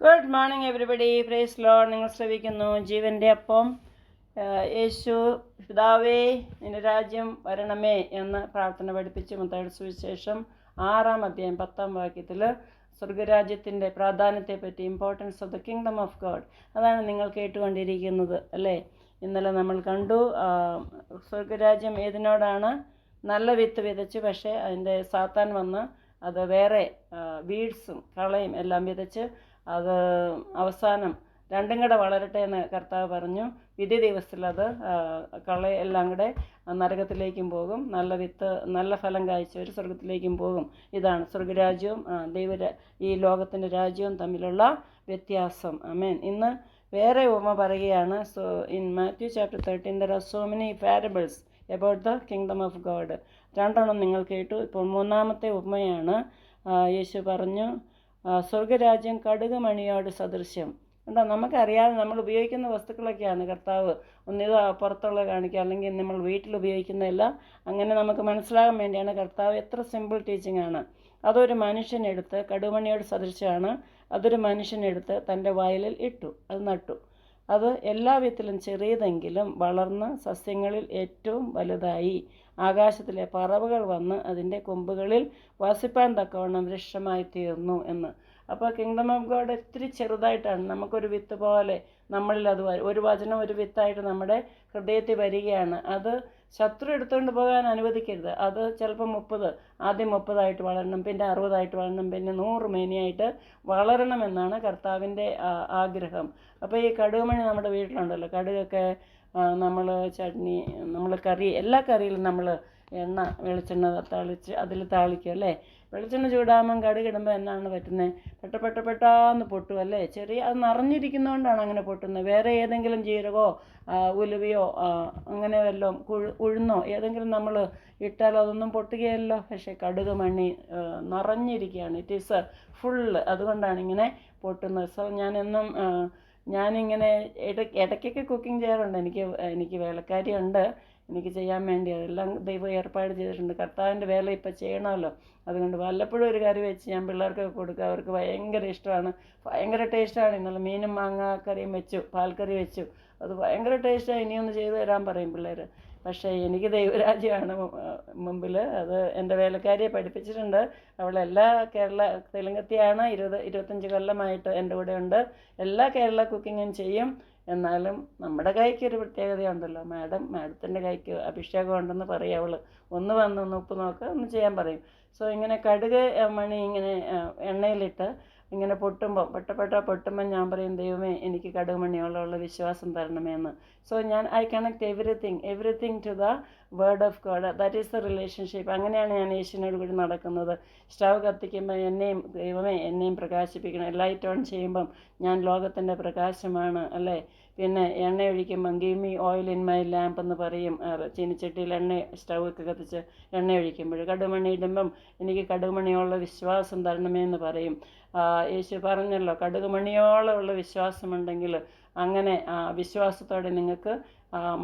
Good morning everybody. Praise Lord. നിങ്ങൾ ശ്രവിക്കുന്നു ജീവൻ്റെ അപ്പം. യേശു പിതാവേ നിന്റെ രാജ്യം വരണമേ എന്ന് പ്രാർത്ഥന പഠിപ്പിച്ച് മത്തായിയുടെ സുവിശേഷം 6-ാം അധ്യായം 10-ാം വാക്യത്തിൽ സ്വർഗരാജ്യത്തിൻ്റെ പ്രാധാന്യത്തെപ്പറ്റി, importance of the kingdom of God, അതാണ് നിങ്ങൾ കേട്ടുകൊണ്ടിരിക്കുന്നത് അല്ലേ. ഇന്നലെ നമ്മൾ കണ്ടു സ്വർഗരാജ്യം ഏതിനോടാണ്? നല്ല വിത്ത് വിതച്ച്, പക്ഷേ അതിൻ്റെ സാത്താൻ വന്ന് അത് വേറെ വീഡ്സും കളയും എല്ലാം വിതച്ച് അത് അവസാനം രണ്ടും കൂടെ വളരട്ടെ എന്ന് കർത്താവ് പറഞ്ഞു. വിധി ദിവസത്തിൽ അത് എല്ലാം കൂടെ നരകത്തിലേക്കും പോകും, നല്ല വിത്ത് നല്ല ഫലം കായ്ച്ചവർ സ്വർഗത്തിലേക്കും പോകും. ഇതാണ് സ്വർഗരാജ്യവും ഈ ലോകത്തിൻ്റെ രാജ്യവും തമ്മിലുള്ള വ്യത്യാസം. ആമേൻ. ഇന്ന് വേറെ ഉപമ പറയുകയാണ്. So in Matthew chapter 13 there are so many parables about the kingdom of God. രണ്ടെണ്ണം നിങ്ങൾ കേട്ടു. ഇപ്പോൾ മൂന്നാമത്തെ ഉപമയാണ്. യേശു പറഞ്ഞു, സ്വർഗരാജ്യം കടുക് മണിയോട് സദൃശ്യം. ഉണ്ടോ? നമുക്കറിയാതെ നമ്മൾ ഉപയോഗിക്കുന്ന വസ്തുക്കളൊക്കെയാണ് കർത്താവ് ഒന്നിത് പുറത്തുള്ള കാണിക്കുക, അല്ലെങ്കിൽ നമ്മൾ വീട്ടിൽ ഉപയോഗിക്കുന്നതെല്ലാം അങ്ങനെ നമുക്ക് മനസ്സിലാകാൻ വേണ്ടിയാണ് കർത്താവ്. എത്ര സിമ്പിൾ ടീച്ചിങ് ആണ്. അതൊരു മനുഷ്യനെടുത്ത്, കടുമണിയോട് സദൃശ്യമാണ്, അതൊരു മനുഷ്യനെടുത്ത് തൻ്റെ വയലിൽ ഇട്ടു, അത് നട്ടു. അത് എല്ലാ വിധത്തിലും ചെറിയതെങ്കിലും വളർന്ന് സസ്യങ്ങളിൽ ഏറ്റവും വലുതായി. ആകാശത്തിലെ പറവകൾ വന്ന് അതിൻ്റെ കൊമ്പുകളിൽ വസിപ്പാൻ തക്കവണ്ണം വൃക്ഷമായി തീർന്നു എന്ന്. അപ്പോൾ കിങ്ഡം ഓഫ് ഗോഡ് ഒത്തിരി ചെറുതായിട്ടാണ്. നമുക്കൊരു വിത്ത് പോലെ നമ്മളിൽ അത് ഒരു വചനം ഒരു വിത്തായിട്ട് നമ്മുടെ ഹൃദയത്തിൽ വരികയാണ്. അത് ശത്രു എടുത്തുകൊണ്ട് പോകാൻ അനുവദിക്കരുത്. അത് ചിലപ്പോൾ ആദ്യം 30 വളരണം, പിന്നെ 60 വളരണം, പിന്നെ 100 മേനിയായിട്ട് വളരണമെന്നാണ് കർത്താവിൻ്റെ ആഗ്രഹം. അപ്പോൾ ഈ കടുകുമണി നമ്മുടെ വീട്ടിലുണ്ടല്ലോ, കടുകൊക്കെ നമ്മൾ ചട്നി, നമ്മൾ കറി, എല്ലാ കറിയിലും നമ്മൾ എണ്ണ വെളിച്ചെണ്ണ അതിൽ താളിക്കും അല്ലേ. വെളിച്ചെണ്ണ ചൂടാകുമ്പം കടുകിടുമ്പോൾ എന്നാണ് പറ്റുന്നത്? പെട്ടാന്ന് പൊട്ടും അല്ലേ. അത് നിറഞ്ഞിരിക്കുന്നതുകൊണ്ടാണ് അങ്ങനെ പൊട്ടുന്നത്. വേറെ ഏതെങ്കിലും ജീരകമോ ഉലുവയോ അങ്ങനെ വല്ലതും ഉഴുന്നോ ഏതെങ്കിലും നമ്മൾ ഇട്ടാൽ അതൊന്നും പൊട്ടുകയല്ലോ. പക്ഷേ കടുക് മണി നിറഞ്ഞിരിക്കുകയാണ്, ഇറ്റ് ഈസ് ഫുള്ള്, അതുകൊണ്ടാണ് ഇങ്ങനെ പൊട്ടുന്നത്. സോ ഞാനിങ്ങനെ ഇടയ്ക്കൊക്കെ കുക്കിംഗ് ചെയ്യാറുണ്ട്. എനിക്ക് വേലക്കാരിയുണ്ട്, എനിക്ക് ചെയ്യാൻ വേണ്ടി. അതെല്ലാം ദൈവം ഏർപ്പാട് ചെയ്തിട്ടുണ്ട്. കർത്താവിൻ്റെ വേല ഇപ്പം ചെയ്യണമല്ലോ. അതുകൊണ്ട് വല്ലപ്പോഴും ഒരു കറി വെച്ച് ഞാൻ പിള്ളേർക്കൊക്കെ കൊടുക്കുക. അവർക്ക് ഭയങ്കര ഇഷ്ടമാണ്, ഭയങ്കര ടേസ്റ്റാണ്. ഇന്നലെ മീനും മാങ്ങ കറിയും വെച്ചു, പാൽക്കറി വെച്ചു. അത് ഭയങ്കര ടേസ്റ്റാണ്. ഇനിയൊന്ന് ചെയ്തു തരാൻ പറയും പിള്ളേർ. പക്ഷേ എനിക്ക് ദൈവരാജ്യമാണ് മുമ്പിൽ. അത് എൻ്റെ വേലക്കാരിയെ പഠിപ്പിച്ചിട്ടുണ്ട്. അവളെല്ലാ തെലുങ്കത്തിയാണ്. 25 കൊല്ലമായിട്ട് എൻ്റെ കൂടെ ഉണ്ട്. എല്ലാ കേരള കുക്കിങ്ങും ചെയ്യും. എന്നാലും നമ്മുടെ കൈക്ക് ഒരു പ്രത്യേകതയുണ്ടല്ലോ. മാഡത്തിൻ്റെ കൈക്ക് അഭിഷേകം ഉണ്ടെന്ന് പറയും അവൾ. ഒന്ന് ഉപ്പ് നോക്കുക, ഒന്ന് ചെയ്യാൻ പറയും. സോ ഇങ്ങനെ കടുക് മണി ഇങ്ങനെ എണ്ണയിലിട്ട് ഇങ്ങനെ പൊട്ടുമ്പോൾ ഞാൻ പറയും, ദൈവമേ എനിക്ക് കടുകുമണിയോളമുള്ള വിശ്വാസം തരണമേ എന്ന്. So I connect everything to the word of God. That is the relationship. അങ്ങനെയാണ് ഞാൻ യേശുവിനോട് കൂടി നടക്കുന്നത്. സ്റ്റവ് കത്തിക്കുമ്പോൾ ദൈവമേ എന്നെയും പ്രകാശിപ്പിക്കണം. ലൈറ്റ് ഓൺ ചെയ്യുമ്പം ഞാൻ ലോകത്തിൻ്റെ പ്രകാശമാണ് അല്ലേ. പിന്നെ എണ്ണ ഒഴിക്കുമ്പം give me oil in my lamp എന്ന് പറയും. ചീനിച്ചട്ടിയിൽ സ്റ്റൗവൊക്കെ കത്തിച്ച് എണ്ണ ഒഴിക്കുമ്പോൾ കടുകുമണി ഇടുമ്പം എനിക്ക് കടുകുമണിയോളം വിശ്വാസം തരണമേ എന്ന് പറയും. യേശു പറഞ്ഞല്ലോ, കടുകുമണിയോളമുള്ള വിശ്വാസമുണ്ടെങ്കിൽ അങ്ങനെ വിശ്വാസത്തോടെ നിങ്ങൾക്ക്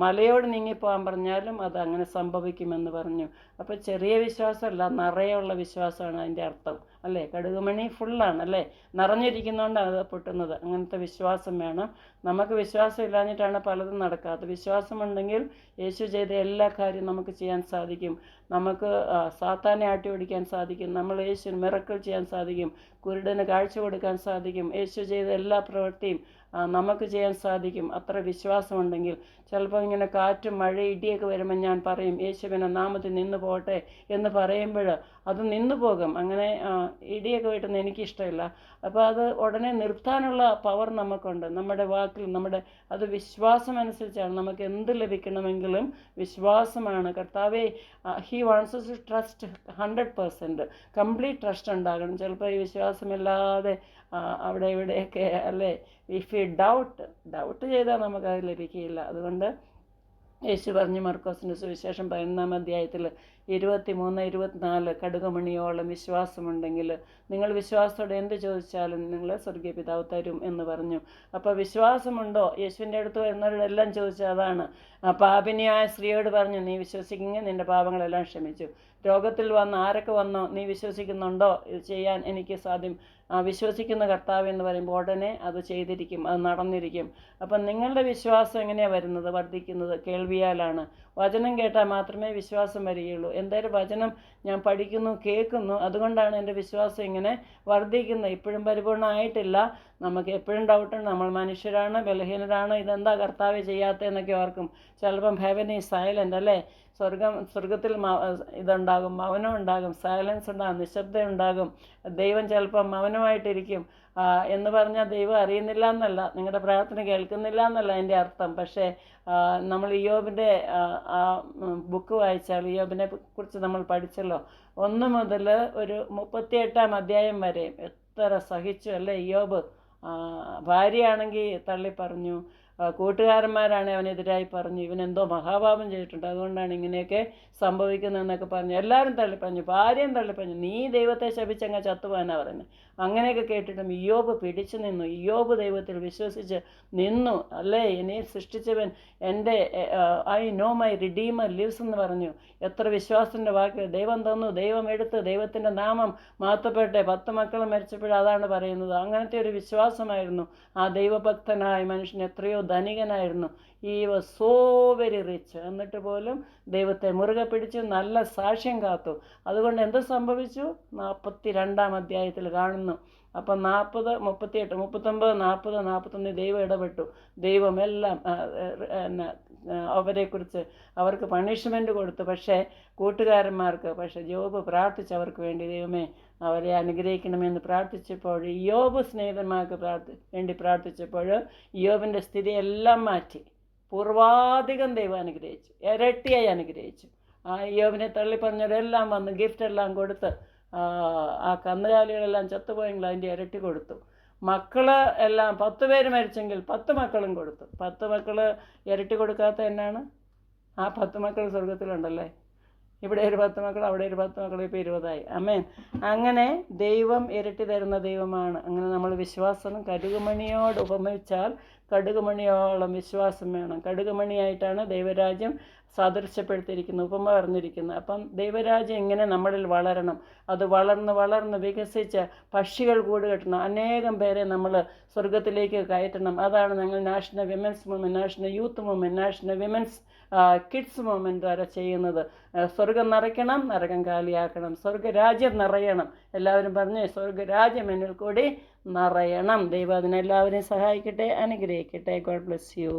മലയോട് നീങ്ങിപ്പോകാൻ പറഞ്ഞാലും അത് അങ്ങനെ സംഭവിക്കുമെന്ന് പറഞ്ഞു. അപ്പോൾ ചെറിയ വിശ്വാസമല്ല, നിറയുള്ള വിശ്വാസമാണ് അതിൻ്റെ അർത്ഥം അല്ലേ. കടുകുമണി ഫുള്ളാണ് അല്ലേ, നിറഞ്ഞിരിക്കുന്നതുകൊണ്ടാണ് അത് പൊട്ടുന്നത്. അങ്ങനത്തെ വിശ്വാസം വേണം. നമുക്ക് വിശ്വാസം ഇല്ലാഞ്ഞിട്ടാണ് പലതും നടക്കാത്തത്. വിശ്വാസമുണ്ടെങ്കിൽ യേശു ചെയ്ത എല്ലാ കാര്യവും നമുക്ക് ചെയ്യാൻ സാധിക്കും. നമുക്ക് സാത്താനെ ആട്ടി ഓടിക്കാൻ സാധിക്കും. നമ്മൾ യേശു മിറക്കിൾ ചെയ്യാൻ സാധിക്കും. കുരുടന് കാഴ്ച കൊടുക്കാൻ സാധിക്കും. യേശു ചെയ്ത എല്ലാ പ്രവൃത്തിയും നമുക്ക് ചെയ്യാൻ സാധിക്കും. അത്ര വിശ്വാസമുണ്ടെങ്കിൽ. ചിലപ്പോൾ ഇങ്ങനെ കാറ്റും മഴ ഇടിയൊക്കെ വരുമ്പോൾ ഞാൻ പറയും, യേശുവിനെ നാമത്തിൽ നിന്ന് പോട്ടെ എന്ന് പറയുമ്പോൾ അത് നിന്നു പോകും. അങ്ങനെ ഇടിയൊക്കെ വെട്ടുന്നത് എനിക്കിഷ്ടമില്ല. അപ്പോൾ അത് ഉടനെ നിർത്താനുള്ള പവർ നമുക്കുണ്ട്. നമ്മുടെ വാക്കിൽ അത് വിശ്വാസം അനുസരിച്ചാണ്. നമുക്ക് എന്ത് ലഭിക്കണമെങ്കിലും വിശ്വാസമാണ്. കർത്താവേ, he wants to trust 100%, complete trust ഉണ്ടാകണം. ചിലപ്പോൾ ഈ വിശ്വാസമില്ലാതെ അവിടെ ഇവിടെയൊക്കെ അല്ലേ, ഇഫ് യു ഡൗട്ട് ചെയ്താൽ നമുക്കത് ലഭിക്കുകയില്ല. അതുകൊണ്ട് യേശു പറഞ്ഞു മർക്കോസിൻ്റെ സുവിശേഷം 11-ാം അധ്യായത്തിൽ 23-24 കടുകുമണിയോളം വിശ്വാസമുണ്ടെങ്കിൽ നിങ്ങൾ വിശ്വാസത്തോടെ എന്ത് ചോദിച്ചാലും നിങ്ങൾ സ്വർഗീയ പിതാവ് തരും എന്ന് പറഞ്ഞു. അപ്പോൾ വിശ്വാസമുണ്ടോ? യേശുവിൻ്റെ അടുത്ത് വരുന്നവരോടെല്ലാം ചോദിച്ചാൽ അതാണ്. പാപിനിയായ സ്ത്രീയോട് പറഞ്ഞു, നീ വിശ്വസിക്കുമെങ്കിൽ നിൻ്റെ പാപങ്ങളെല്ലാം ക്ഷമിച്ചു. രോഗത്തിൽ ആരൊക്കെ വന്നോ, നീ വിശ്വസിക്കുന്നുണ്ടോ ഇത് ചെയ്യാൻ എനിക്ക് സാധ്യം? വിശ്വസിക്കുന്ന കർത്താവ് എന്ന് പറയുമ്പോൾ ഉടനെ അത് ചെയ്തിരിക്കും, അത് നടന്നിരിക്കും. അപ്പം നിങ്ങളുടെ വിശ്വാസം എങ്ങനെയാണ് വരുന്നത്, വർദ്ധിക്കുന്നത്? കേൾവിയാലാണ്. വചനം കേട്ടാൽ മാത്രമേ വിശ്വാസം വരികയുള്ളൂ. എന്തായാലും വചനം ഞാൻ പഠിക്കുന്നു, കേൾക്കുന്നു, അതുകൊണ്ടാണ് എൻ്റെ വിശ്വാസം ഇങ്ങനെ വർദ്ധിക്കുന്നത്. ഇപ്പോഴും പരിപൂർണ്ണമായിട്ടില്ല. നമുക്ക് എപ്പോഴും ഡൗട്ടുണ്ട്, നമ്മൾ മനുഷ്യരാണ്, ബലഹീനരാണ്, ഇതെന്താ കർത്താവ് ചെയ്യാത്തതെന്നൊക്കെ ഓർക്കും. ചിലപ്പം ഹെവൻ ഈസ് സൈലൻ്റ് അല്ലേ, സ്വർഗത്തിൽ ഇതുണ്ടാകും, മൗനം ഉണ്ടാകും, സൈലൻസ് ഉണ്ടാകും, നിശബ്ദത ഉണ്ടാകും. ദൈവം ചിലപ്പം മൗനമായിട്ടിരിക്കും എന്ന് പറഞ്ഞാൽ ദൈവം അറിയുന്നില്ല എന്നല്ല, നിങ്ങളുടെ പ്രാർത്ഥന കേൾക്കുന്നില്ല എന്നല്ല അതിൻ്റെ അർത്ഥം. പക്ഷേ നമ്മൾ ഇയ്യോബിൻ്റെ ബുക്ക് വായിച്ചാൽ, ഇയ്യോബിനെ കുറിച്ച് നമ്മൾ പഠിച്ചല്ലോ, 1 മുതൽ ഒരു 38 അധ്യായം വരെ എത്ര സഹിച്ചു അല്ലേ ഇയ്യോബ്. ഭാര്യയാണെങ്കിൽ തള്ളി പറഞ്ഞു, കൂട്ടുകാരന്മാരാണ് അവനെതിരായി പറഞ്ഞു, ഇവനെന്തോ മഹാപാപം ചെയ്തിട്ടുണ്ട്, അതുകൊണ്ടാണ് ഇങ്ങനെയൊക്കെ സംഭവിക്കുന്നതെന്നൊക്കെ പറഞ്ഞു. എല്ലാവരും തള്ളിപ്പറഞ്ഞു, ഭാര്യയും തള്ളിപ്പറഞ്ഞു, നീ ദൈവത്തെ ശപിച്ചങ്ങ് ചത്തുപോകാനാണ് പറയുന്നത്. അങ്ങനെയൊക്കെ കേട്ടിട്ടും ഇയ്യോബ് പിടിച്ചു നിന്നു. ഇയ്യോബ് ദൈവത്തിൽ വിശ്വസിച്ച് നിന്നു അല്ലേ. എന്നെ സൃഷ്ടിച്ചവൻ എൻ്റെ I know my redeemer lives എന്ന് പറഞ്ഞു. എത്ര വിശ്വാസത്തിൻ്റെ വാക്ക്. ദൈവം തന്നു, ദൈവം എടുത്ത്, ദൈവത്തിൻ്റെ നാമം മാത്തപ്പെട്ടെ. 10 മക്കൾ മരിച്ചപ്പോഴും അതാണ് പറയുന്നത്. അങ്ങനത്തെ ഒരു വിശ്വാസമായിരുന്നു ആ ദൈവഭക്തനായ മനുഷ്യൻ. എത്രയോ ധനികനായിരുന്നു. ഈ വാസ് സോ വെരി റിച്ച്. എന്നിട്ട് പോലും ദൈവത്തെ മുറുകെ പിടിച്ച് നല്ല സാക്ഷ്യം കാത്തു. അതുകൊണ്ട് എന്ത് സംഭവിച്ചു? 42 അധ്യായത്തിൽ കാണുന്നു. അപ്പം 40, 38, 39, 40, 41 ദൈവം ഇടപെട്ടു. ദൈവം എല്ലാം അവരെക്കുറിച്ച് അവർക്ക് പണിഷ്മെൻ്റ് കൊടുത്തു. പക്ഷേ കൂട്ടുകാരന്മാർക്ക്, പക്ഷേ ജോബ് പ്രാർത്ഥിച്ചു അവർക്ക് വേണ്ടി, ദൈവമേ അവരെ അനുഗ്രഹിക്കണമെന്ന് പ്രാർത്ഥിച്ചപ്പോൾ, ഇയ്യോബ് സ്നേഹിതന്മാർക്ക് വേണ്ടി പ്രാർത്ഥിച്ചപ്പോൾ ഇയ്യോബിൻ്റെ സ്ഥിതിയെല്ലാം മാറ്റി. പൂർവാധികം ദൈവം അനുഗ്രഹിച്ചു, ഇരട്ടിയായി അനുഗ്രഹിച്ചു. ഇയ്യോബിനെ തള്ളിപ്പറഞ്ഞവരെല്ലാം വന്ന് ഗിഫ്റ്റെല്ലാം കൊടുത്ത് ആ കന്നുകാലികളെല്ലാം ചത്തുപോയെങ്കിൽ അതിൻ്റെ ഇരട്ടി കൊടുത്തു. മക്കൾ എല്ലാം 10 പേര് മരിച്ചെങ്കിൽ 10 മക്കളും കൊടുത്തു. 10 മക്കൾ ഇരട്ടി കൊടുക്കാത്ത എന്നാണ്? ആ 10 മക്കൾ സ്വർഗത്തിലുണ്ടല്ലേ. ഇവിടെ ഒരു 10 മക്കൾ, അവിടെ ഒരു 10 മക്കൾ, ഇപ്പോൾ 20ആയി. ആമേൻ. അങ്ങനെ ദൈവം ഇരട്ടി തരുന്ന ദൈവമാണ്. അങ്ങനെ നമ്മൾ വിശ്വാസം കടുകുമണിയോട് ഉപമിച്ചാൽ കടുകുമണിയോളം വിശ്വാസം വേണം. കടുകുമണിയായിട്ടാണ് ദൈവരാജ്യം സാദൃശ്യപ്പെടുത്തിയിരിക്കുന്നത്, ഉപമ പറഞ്ഞിരിക്കുന്നത്. അപ്പം ദൈവരാജ്യം ഇങ്ങനെ നമ്മളിൽ വളരണം. അത് വളർന്ന് വികസിച്ച് പക്ഷികൾ കൂട് കെട്ടണം. അനേകം പേരെ നമ്മൾ സ്വർഗത്തിലേക്ക് കയറ്റണം. അതാണ് ഞങ്ങൾ national women's movement, national youth movement, national women's kids movement വരെ ചെയ്യുന്നത്. സ്വർഗം നിറയ്ക്കണം, നരകം കാലിയാക്കണം. സ്വർഗരാജ്യം നിറയണം. എല്ലാവരും പറഞ്ഞേ, സ്വർഗരാജ്യം എന്നിൽ കൂടി നിറയണം. ദൈവം അതിനെല്ലാവരെയും സഹായിക്കട്ടെ, അനുഗ്രഹിക്കട്ടെ. God bless you.